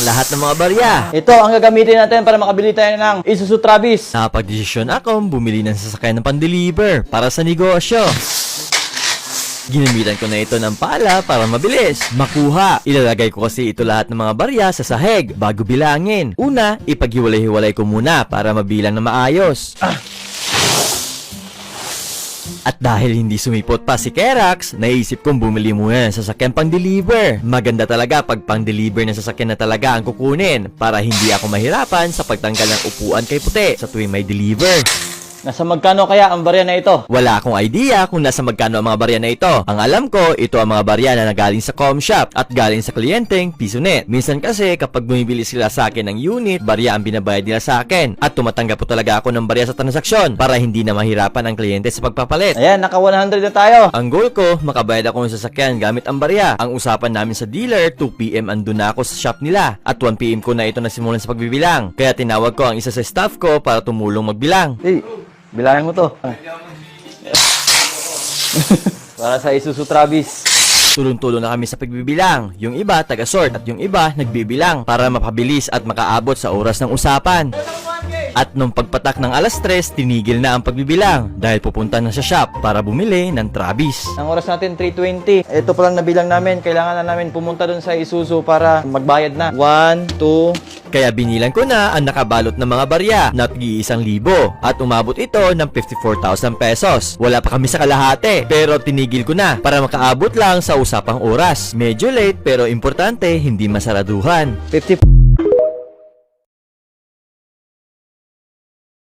ang lahat ng mga barya. Ito ang gagamitin natin para makabili tayo ng Isuzu Travis. Napagdesisyon akong bumili ng sasakyan ng pan-deliver para sa negosyo. Ginamitan ko na ito ng pala para mabilis makuha. Ilalagay ko kasi ito lahat ng mga barya sa sahig bago bilangin. Una, ipaghiwalay-hiwalay ko muna para mabilang na maayos. At dahil hindi sumipot pa si Kerax, naisip kong bumili muna ng sasakyan pang-deliver. Maganda talaga pag pang-deliver ng sasakyan na talaga ang kukunin para hindi ako mahirapan sa pagtanggal ng upuan kay puti sa tuwing may deliver. Nasa magkano kaya ang barya na ito? Wala akong idea kung nasa magkano ang mga barya na ito. Ang alam ko, ito ang mga barya na nagaling sa com shop at galing sa kliyenteng PisoNet. Minsan kasi kapag bumibili sila sa akin ng unit, barya ang binabayad nila sa akin. At tumatanggap po talaga ako ng barya sa transaksyon para hindi na mahirapan ang kliyente sa pagpapalit. Ayan, naka 100 na tayo. Ang goal ko, makabayad ako ng sasakyan gamit ang barya. Ang usapan namin sa dealer, 2 PM andun na ako sa shop nila. At 1 PM ko na ito nasimulan sa pagbibilang. Kaya tinawag ko ang isa sa staff ko para tumulong magbilang. Hey, bilangin mo to. Para sa Isuzu Travis. Tulong-tulong na kami sa pagbibilang. Yung iba taga-sort at yung iba nagbibilang para mapabilis at makaabot sa oras ng usapan. At nung pagpatak ng alas 3, tinigil na ang pagbibilang dahil pupunta na sa shop para bumili ng Travis. Ang oras natin 3:20. Ito pa lang nabilang namin. Kailangan na namin pumunta dun sa Isuzu para magbayad na. 1, 2. Kaya binilang ko na ang nakabalot ng mga barya na tig-1,000 at umabot ito ng 54,000 pesos. Wala pa kami sa kalahati pero tinigil ko na para makaabot lang sa usapang oras. Medyo late pero importante hindi masaraduhan. 50